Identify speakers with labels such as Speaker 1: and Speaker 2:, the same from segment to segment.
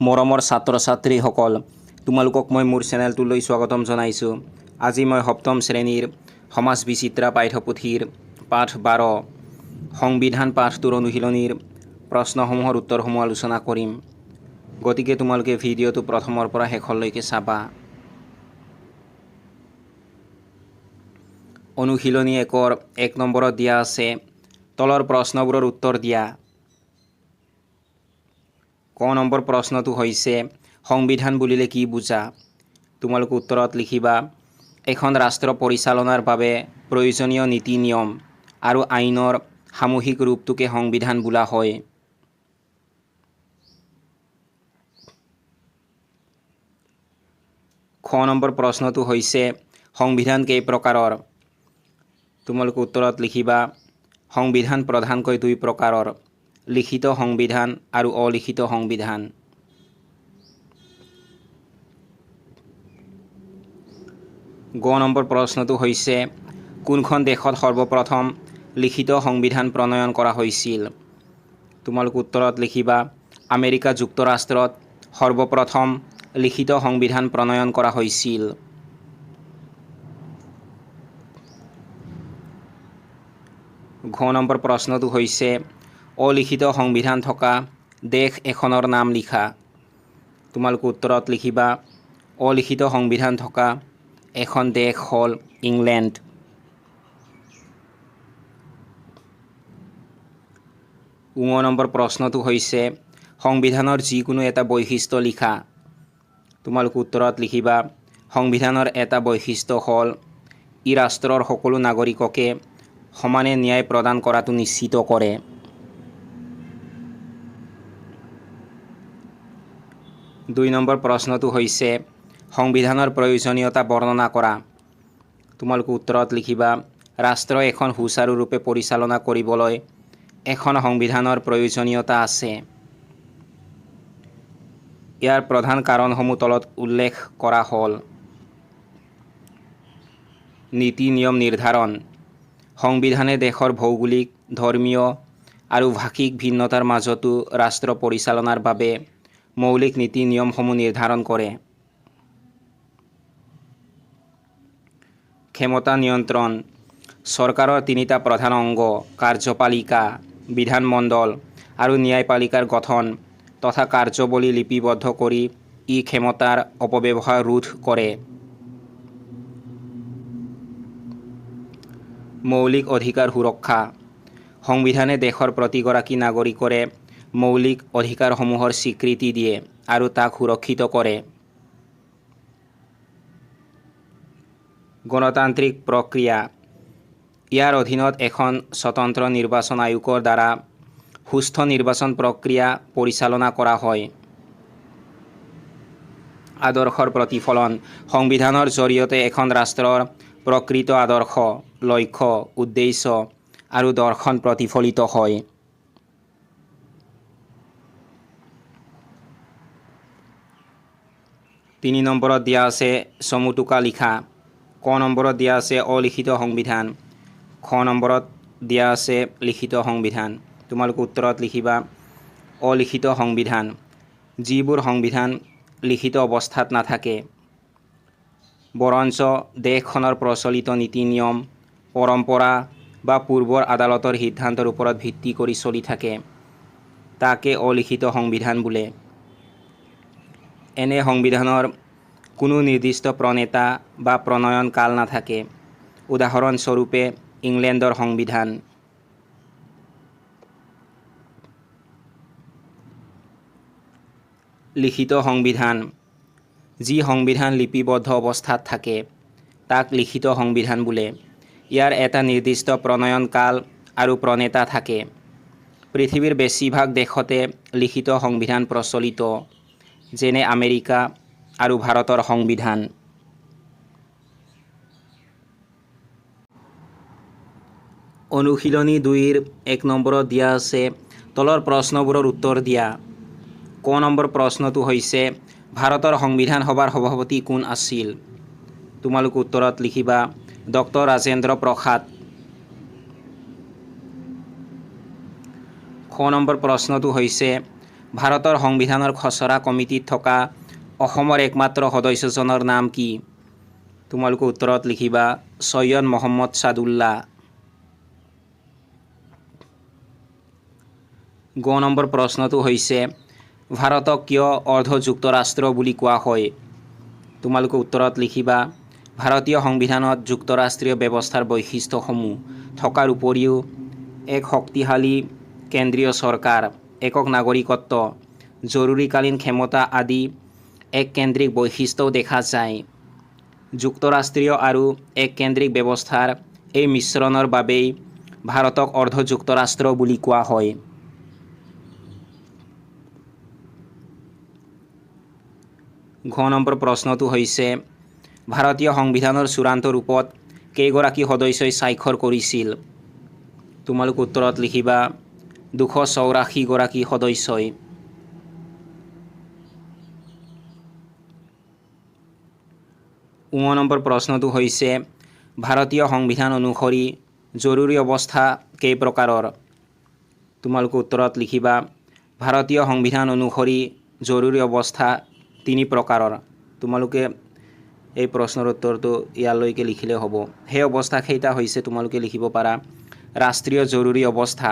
Speaker 1: মৰমৰ ছাত্ৰ ছাত্ৰীসকল, তোমালোকক মই মোৰ চেনেলটোলৈ স্বাগতম জনাইছোঁ। আজি মই সপ্তম শ্ৰেণীৰ সমাজ বিচিত্ৰা পাঠ্যপুথিৰ পাঠ 12 সংবিধান পাঠটোৰ অনুশীলনীৰ প্ৰশ্নসমূহৰ উত্তৰসমূহ আলোচনা কৰিম। গতিকে তোমালোকে ভিডিঅ'টো প্ৰথমৰ পৰা শেষলৈকে চাবা। অনুশীলনী 1ৰ 1 নম্বৰত দিয়া আছে তলৰ প্ৰশ্নবোৰৰ উত্তৰ দিয়া। ক নম্বৰ প্ৰশ্নটো হৈছে সংবিধান বুলিলে কি বুজা? তোমালোকে উত্তৰত লিখিবা এখন ৰাষ্ট্ৰ পৰিচালনাৰ বাবে প্ৰয়োজনীয় নীতি নিয়ম আৰু আইনৰ সামূহিক ৰূপটোকে সংবিধান বোলা হয়। খ নম্বৰ প্ৰশ্নটো হৈছে সংবিধান কেই প্ৰকাৰৰ? তোমালোকে উত্তৰত লিখিবা সংবিধান প্ৰধানকৈ 2 প্ৰকাৰৰ, লিখিত সংবিধান আৰু অলিখিত সংবিধান। গ নম্বৰ প্ৰশ্নটো হৈছে কোনখন দেশত সৰ্বপ্ৰথম লিখিত সংবিধান প্ৰণয়ন কৰা হৈছিল? তোমালোকে উত্তৰত লিখিবা আমেৰিকা যুক্তৰাষ্ট্ৰত সৰ্বপ্ৰথম লিখিত সংবিধান প্ৰণয়ন কৰা হৈছিল। ঘ নম্বৰ প্ৰশ্নটো হৈছে অলিখিত সংবিধান থকা দেশ এখনৰ নাম লিখা। তোমালোকে উত্তৰত লিখিবা অলিখিত সংবিধান থকা এখন দেশ হ'ল ইংলেণ্ড। ঙ নম্বৰ প্ৰশ্নটো হৈছে সংবিধানৰ যিকোনো এটা বৈশিষ্ট্য লিখা। তোমালোকে উত্তৰত লিখিবা সংবিধানৰ এটা বৈশিষ্ট্য হ'ল ই ৰাষ্ট্ৰৰ সকলো নাগৰিককে সমানে ন্যায় প্ৰদান কৰাটো নিশ্চিত কৰে। দুই নম্বৰ প্ৰশ্নটো হৈছে সংবিধানৰ প্ৰয়োজনীয়তা বৰ্ণনা কৰা। তোমালোকে উত্তৰত লিখিবা ৰাষ্ট্ৰ এখন সুচাৰুৰূপে পৰিচালনা কৰিবলৈ এখন সংবিধানৰ প্ৰয়োজনীয়তা আছে। ইয়াৰ প্ৰধান কাৰণসমূহ তলত উল্লেখ কৰা হ'ল। নীতি নিয়ম নিৰ্ধাৰণ। সংবিধানে দেশৰ ভৌগোলিক, ধৰ্মীয় আৰু ভাষিক ভিন্নতাৰ মাজতো ৰাষ্ট্ৰ পৰিচালনাৰ বাবে মৌলিক নীতি নিয়মসমূহ নিৰ্ধাৰণ কৰে। ক্ষমতা নিয়ন্ত্ৰণ। চৰকাৰৰ 3টা প্ৰধান অংগ কাৰ্যপালিকা, বিধানমণ্ডল আৰু ন্যায়পালিকাৰ গঠন তথা কাৰ্যৱলী লিপিবদ্ধ কৰি ই ক্ষমতাৰ অপব্যৱহাৰ ৰোধ কৰে। মৌলিক অধিকাৰ সুৰক্ষা। সংবিধানে দেশৰ প্ৰতিগৰাকী নাগৰিকৰে মৌলিক অধিকাৰসমূহৰ স্বীকৃতি দিয়ে আৰু তাক সুৰক্ষিত কৰে। গণতান্ত্ৰিক প্ৰক্ৰিয়া। ইয়াৰ অধীনত এখন স্বতন্ত্ৰ নিৰ্বাচন আয়োগৰ দ্বাৰা সুস্থ নিৰ্বাচন প্ৰক্ৰিয়া পৰিচালনা কৰা হয়। আদৰ্শৰ প্ৰতিফলন। সংবিধানৰ জৰিয়তে এখন ৰাষ্ট্ৰৰ প্ৰকৃত আদৰ্শ, লক্ষ্য, উদ্দেশ্য আৰু দৰ্শন প্ৰতিফলিত হয়। 3 নম্বৰত দিয়া আছে চমুটোকা লিখা। ক নম্বৰত দিয়া আছে অলিখিত সংবিধান। খ নম্বৰত দিয়া আছে লিখিত সংবিধান। তোমালোকে উত্তৰত লিখিবা অলিখিত সংবিধান, যিবোৰ সংবিধান লিখিত অৱস্থাত নাথাকে, বৰঞ্চ দেশখনৰ প্ৰচলিত নীতি নিয়ম, পৰম্পৰা বা পূৰ্বৰ আদালতৰ সিদ্ধান্তৰ ওপৰত ভিত্তি কৰি চলি থাকে, তাকে অলিখিত সংবিধান বোলে। এনে সংবিধানৰ কোনো নিৰ্দিষ্ট প্ৰণেতা বা প্ৰণয়ন কাল নাথাকে। উদাহৰণস্বৰূপে ইংলেণ্ডৰ সংবিধান। লিখিত সংবিধান। যি সংবিধান লিপিবদ্ধ অৱস্থাত থাকে তাক লিখিত সংবিধান বোলে। ইয়াৰ এটা নিৰ্দিষ্ট প্ৰণয়ন কাল আৰু প্ৰণেতা থাকে। পৃথিৱীৰ বেছিভাগ দেশতে লিখিত সংবিধান প্ৰচলিত, যেনে আমেৰিকা আৰু ভাৰতৰ সংবিধান। অনুশীলনী 2ৰ 1 নম্বৰত দিয়া আছে তলৰ প্ৰশ্নবোৰৰ উত্তৰ দিয়া। ক নম্বৰ প্ৰশ্নটো হৈছে ভাৰতৰ সংবিধান সভাৰ সভাপতি কোন আছিল? তোমালোকে উত্তৰত লিখিবা ডক্টৰ ৰাজেন্দ্ৰ প্ৰসাদ। খ নম্বৰ প্ৰশ্নটো হৈছে ভাৰতৰ সংবিধানৰ খচৰা কমিটিত থকা অসমৰ একমাত্ৰ সদস্যজনৰ নাম কি? তোমালোকে উত্তৰত লিখিবা সৈয়দ মহম্মদ ছাদুল্লাহ। গ নম্বৰ প্ৰশ্নটো হৈছে ভাৰতক কিয় অৰ্ধ যুক্তৰাষ্ট্ৰ বুলি কোৱা হয়? তোমালোকে উত্তৰত লিখিবা ভাৰতীয় সংবিধানত যুক্তৰাষ্ট্ৰীয় ব্যৱস্থাৰ বৈশিষ্ট্যসমূহ থকাৰ উপৰিও এক শক্তিশালী কেন্দ্ৰীয় চৰকাৰ, একক নাগৰিকত্ব, জৰুৰীকালীন ক্ষমতা আদি এক কেন্দ্ৰিক বৈশিষ্ট্যও দেখা যায়। যুক্তৰাষ্ট্ৰীয় আৰু এক কেন্দ্ৰিক ব্যৱস্থাৰ এই মিশ্ৰণৰ বাবেই ভাৰতক অৰ্ধ যুক্তৰাষ্ট্ৰ বুলি কোৱা হয়। ঘ নম্বৰ প্ৰশ্নটো হৈছে ভাৰতীয় সংবিধানৰ চূড়ান্ত ৰূপত কেইগৰাকী সদস্যই স্বাক্ষৰ কৰিছিল? তোমালোক উত্তৰত লিখিবা 284 গৰাকী সদস্যই। নম্বৰ প্ৰশ্নটো হৈছে ভাৰতীয় সংবিধান অনুসৰি জৰুৰী অৱস্থা কেই প্ৰকাৰৰ? তোমালোকে উত্তৰত লিখিবা ভাৰতীয় সংবিধান অনুসৰি জৰুৰী অৱস্থা 3 প্ৰকাৰৰ। তোমালোকে এই প্ৰশ্নৰ উত্তৰটো ইয়ালৈকে লিখিলে হ'ব। সেই অৱস্থা কেইটা হৈছে তোমালোকে লিখিব পাৰা ৰাষ্ট্ৰীয় জৰুৰী অৱস্থা,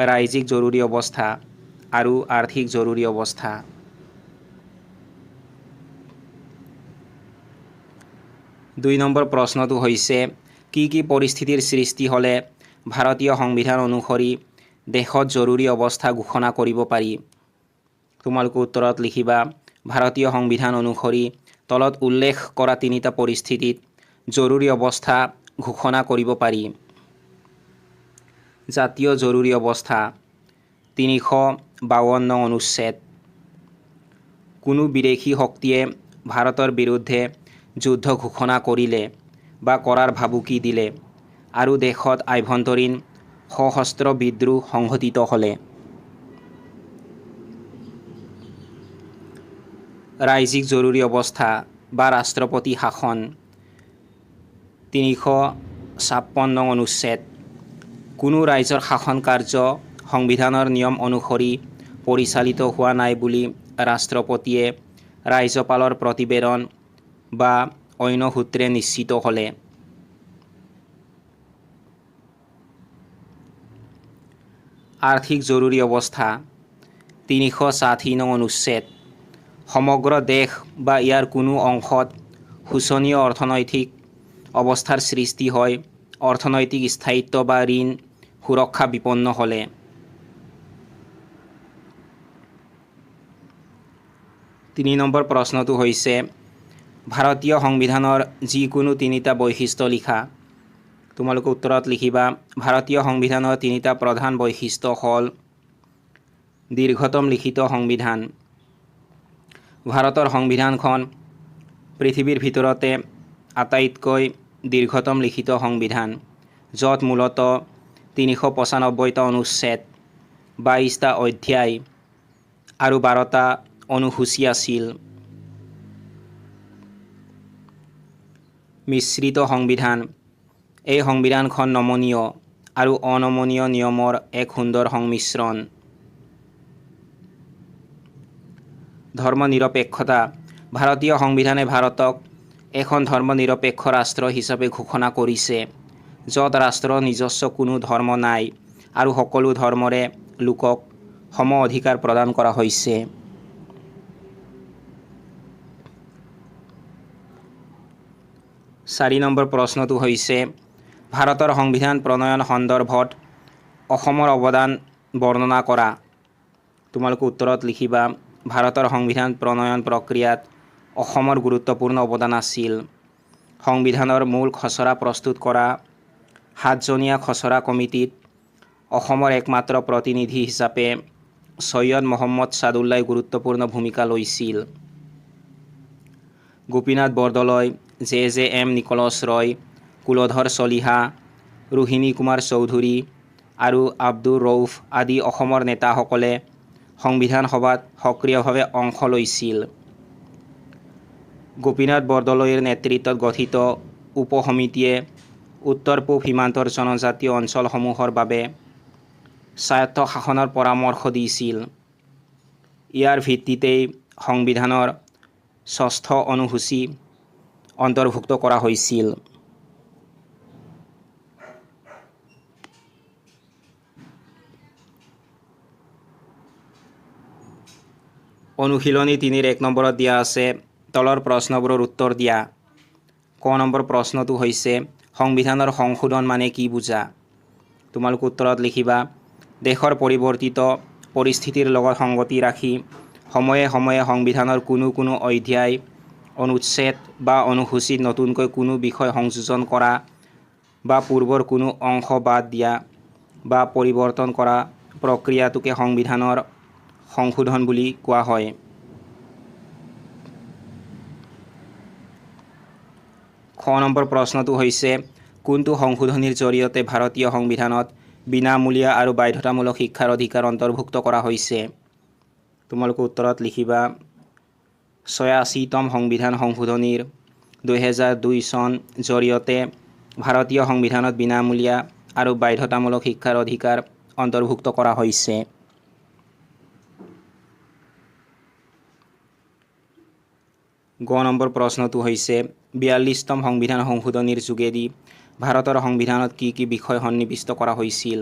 Speaker 1: ৰাজ্যিক জৰুৰী অৱস্থা আৰু আৰ্থিক জৰুৰী অৱস্থা। নম্বৰ প্ৰশ্নটো হৈছে কি পৰিস্থিতিৰ সৃষ্টি হ'লে ভাৰতীয় সংবিধান অনুসৰি দেশত জৰুৰী অৱস্থা ঘোষণা কৰিব পাৰি? তোমালোকে উত্তৰত লিখিবা ভাৰতীয় সংবিধান অনুসৰি তলত উল্লেখ কৰা 3টা পৰিস্থিতিত জৰুৰী অৱস্থা ঘোষণা কৰিব পাৰি। জাতীয় জৰুৰী অৱস্থা 352 অনুচ্ছেদ। কোনো বিদেশী শক্তিয়ে ভাৰতৰ বিৰুদ্ধে যুদ্ধ ঘোষণা কৰিলে বা কৰাৰ ভাবুকি দিলে আৰু দেশত আভ্যন্তৰীণ সশস্ত্ৰ বিদ্ৰোহ সংঘটিত হ'লে। ৰাজ্যিক জৰুৰী অৱস্থা বা ৰাষ্ট্ৰপতি শাসন 356 অনুচ্ছেদ। কোনো ৰাজ্যৰ শাসন কাৰ্য সংবিধানৰ নিয়ম অনুসৰি পৰিচালিত হোৱা নাই বুলি ৰাষ্ট্ৰপতিয়ে ৰাজ্যপালৰ প্ৰতিবেদন বা অন্য সূত্ৰে নিশ্চিত হ'লে। আৰ্থিক জৰুৰী অৱস্থা 360 অনুচ্ছেদ। সমগ্ৰ দেশ বা ইয়াৰ কোনো অংশত শোচনীয় অৰ্থনৈতিক অৱস্থাৰ সৃষ্টি হয়, অৰ্থনৈতিক স্থায়িত্ব বা ঋণ সুৰক্ষা বিপন্ন হ'লে। নম্বৰ প্ৰশ্নটো হৈছে ভাৰতীয় সংবিধানৰ যিকোনো 3টা বৈশিষ্ট্য লিখা। তোমালোকে উত্তৰত লিখিবা ভাৰতীয় সংবিধানৰ 3টা প্ৰধান বৈশিষ্ট্য হ'ল দীৰ্ঘতম লিখিত সংবিধান। ভাৰতৰ সংবিধানখন পৃথিৱীৰ ভিতৰতে আটাইতকৈ দীৰ্ঘতম লিখিত সংবিধান, য'ত মূলতঃ 395টা অনুচ্ছেদ, 22টা অধ্যায় আৰু 12টা অনুসূচী আছিল। মিশ্ৰিত সংবিধান। এই সংবিধানখন নমনীয় আৰু অনমনীয় নিয়মৰ এক সুন্দৰ সংমিশ্ৰণ। ধৰ্মনিৰপেক্ষতা। ভাৰতীয় সংবিধানে ভাৰতক এখন ধৰ্মনিৰপেক্ষ ৰাষ্ট্ৰ হিচাপে ঘোষণা কৰিছে, য'ত ৰাষ্ট্ৰৰ নিজস্ব কোনো ধৰ্ম নাই আৰু সকলো ধৰ্মৰে লোকক সম অধিকাৰ প্ৰদান কৰা হৈছে। নম্বৰ প্ৰশ্নটো হৈছে ভাৰতৰ সংবিধান প্ৰণয়ন সন্দৰ্ভত অসমৰ অৱদান বৰ্ণনা কৰা। তোমালোকে উত্তৰত লিখিবা ভাৰতৰ সংবিধান প্ৰণয়ন প্ৰক্ৰিয়াত অসমৰ গুৰুত্বপূৰ্ণ অৱদান আছিল। সংবিধানৰ মূল খচৰা প্ৰস্তুত কৰা 7জনীয়া খচৰা কমিটিত অসমৰ একমাত্ৰ প্ৰতিনিধি হিচাপে সৈয়দ মহম্মদ ছাদুল্লাই গুৰুত্বপূৰ্ণ ভূমিকা লৈছিল। গোপীনাথ বৰদলৈ, JJM নিকোলাছ ৰয়, কুলধৰ চলিহা, ৰোহিণী কুমাৰ চৌধুৰী আৰু আব্দুৰ ৰউফ আদি অসমৰ নেতাসকলে সংবিধান সভাত সক্ৰিয়ভাৱে অংশ লৈছিল। গোপীনাথ বৰদলৈৰ নেতৃত্বত গঠিত উপ সমিতিয়ে উত্তৰ পূব সীমান্তৰ জনজাতীয় অঞ্চলসমূহৰ বাবে স্বায়ত্ত শাসনৰ পৰামৰ্শ দিছিল। ইয়াৰ ভিত্তিতেই সংবিধানৰ ৬ষ্ঠ অনুসূচী অন্তৰ্ভুক্ত কৰা হৈছিল। অনুশীলনী ৩ৰ ১ নম্বৰত দিয়া আছে তলৰ প্ৰশ্নবোৰৰ উত্তৰ দিয়া। ক নম্বৰ প্ৰশ্নটো হৈছে সংবিধানৰ সংশোধন মানে কি বুজা? তোমালোক উত্তৰত লিখিবা দেশৰ পৰিৱৰ্তিত পৰিস্থিতিৰ লগত সংগতি ৰাখি সময়ে সময়ে সংবিধানৰ কোনো অধ্যায়, অনুচ্ছেদ বা অনুসূচীত নতুনকৈ কোনো বিষয় সংযোজন কৰা বা পূৰ্বৰ কোনো অংশ বাদ দিয়া বা পৰিৱৰ্তন কৰা প্ৰক্ৰিয়াটোকে সংবিধানৰ সংশোধন বুলি কোৱা হয়। খ নম্বৰ প্ৰশ্নটো হৈছে কোনটো সংশোধনীৰ জৰিয়তে ভাৰতীয় সংবিধানত বিনামূলীয়া আৰু বাধ্যতামূলক শিক্ষাৰ অধিকাৰ অন্তৰ্ভুক্ত কৰা হৈছে? তোমালোকে উত্তৰত লিখিবা ৮৬তম সংবিধান সংশোধনীৰ ২০০২ চন জৰিয়তে ভাৰতীয় সংবিধানত বিনামূলীয়া আৰু বাধ্যতামূলক শিক্ষাৰ অধিকাৰ অন্তৰ্ভুক্ত কৰা হৈছে। গ নম্বৰ প্ৰশ্নটো হৈছে ৪২তম সংবিধান সংশোধনীৰ যোগেদি ভাৰতৰ সংবিধানত কি কি বিষয় সন্নিৱিষ্ট কৰা হৈছিল?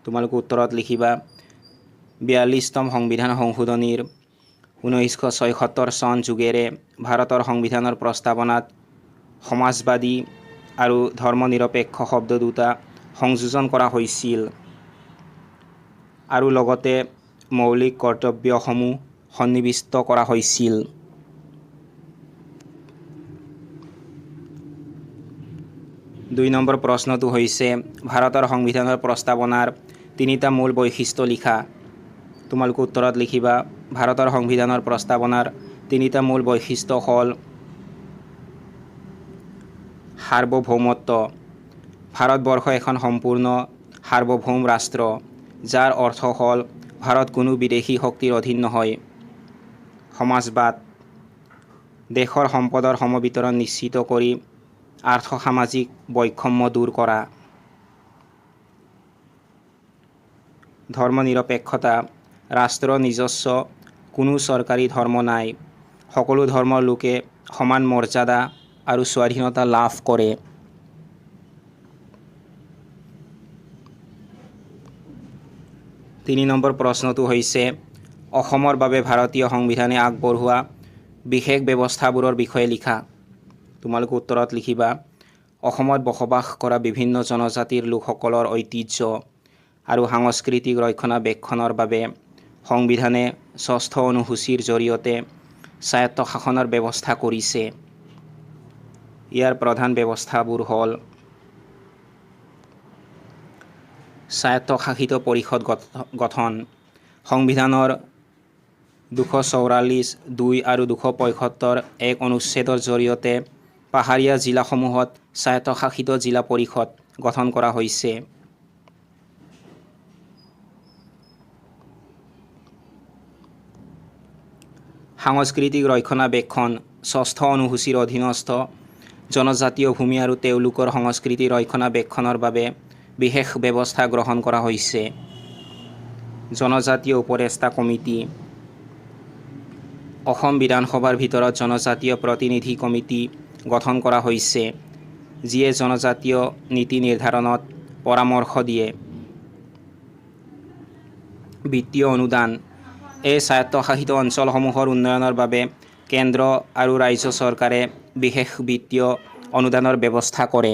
Speaker 1: তোমালোকে উত্তৰত লিখিবা ৪২তম সংবিধান সংশোধনীৰ ১৯৭৬ চন যোগেৰে ভাৰতৰ সংবিধানৰ প্ৰস্তাৱনাত সমাজবাদী আৰু ধৰ্মনিৰপেক্ষ শব্দ দুটা সংযোজন কৰা হৈছিল আৰু লগতে মৌলিক কৰ্তব্যসমূহ সন্নিৱিষ্ট কৰা হৈছিল। দুই নম্বৰ প্ৰশ্নটো হৈছে ভাৰতৰ সংবিধানৰ প্ৰস্তাৱনাৰ ৩টা মূল বৈশিষ্ট্য লিখা। তোমালোকে উত্তৰত লিখিবা ভাৰতৰ সংবিধানৰ প্ৰস্তাৱনাৰ ৩টা মূল বৈশিষ্ট্য হ'ল সাৰ্বভৌমত্ব। ভাৰতবৰ্ষ এখন সম্পূৰ্ণ সাৰ্বভৌম ৰাষ্ট্ৰ, যাৰ অৰ্থ হ'ল ভাৰত কোনো বিদেশী শক্তিৰ অধীন নহয়। সমাজবাদ, দেশৰ সম্পদৰ সমবিতৰণ নিশ্চিত কৰি আৰ্থ-সামাজিক বৈষম্য দূৰ কৰা। ধৰ্মনিৰপেক্ষতা, ৰাষ্ট্ৰৰ নিজস্ব কোনো চৰকাৰী ধৰ্ম নাই, সকলো ধৰ্মৰ লোকে সমান মৰ্যাদা আৰু স্বাধীনতা লাভ কৰে। তিনি নম্বৰ প্ৰশ্নটো হৈছে অসমৰ বাবে ভাৰতীয় সংবিধানে আগবঢ়োৱা বিশেষ ব্যৱস্থাবোৰৰ বিষয়ে লিখা। তোমালোকে উত্তৰত লিখিবা অসমত বসবাস কৰা বিভিন্ন জনজাতিৰ লোকসকলৰ ঐতিহ্য আৰু সাংস্কৃতিক ৰক্ষণাবেক্ষণৰ বাবে সংবিধানে ৬ষ্ঠ অনুসূচীৰ জৰিয়তে স্বায়ত্তশাসনৰ ব্যৱস্থা কৰিছে। ইয়াৰ প্ৰধান ব্যৱস্থাবোৰ হ'ল স্বায়ত্তশাসিত পৰিষদ গঠন, সংবিধানৰ ২৪৪(২) আৰু ২৭৫(১) অনুচ্ছেদৰ জৰিয়তে পাহাৰীয়া জিলাসমূহত স্বায়ত্তশাসিত জিলা পৰিষদ গঠন কৰা হৈছে। সাংস্কৃতিক ৰক্ষণাবেক্ষণ, ৬ষ্ঠ অনুসূচীৰ অধীনস্থ জনজাতীয় ভূমি আৰু তেওঁলোকৰ সংস্কৃতি ৰক্ষণাবেক্ষণৰ বাবে বিশেষ ব্যৱস্থা গ্ৰহণ কৰা হৈছে। জনজাতীয় উপদেষ্টা কমিটি, অসম বিধানসভাৰ ভিতৰত জনজাতীয় প্ৰতিনিধি কমিটি গঠন কৰা হৈছে, যিয়ে জনজাতীয় নীতি নিৰ্ধাৰণত পৰামৰ্শ দিয়ে। বিত্তীয় অনুদান, এই স্বায়ত্তশাসিত অঞ্চলসমূহৰ উন্নয়নৰ বাবে কেন্দ্ৰ আৰু ৰাজ্য চৰকাৰে বিশেষ বিত্তীয় অনুদানৰ ব্যৱস্থা কৰে।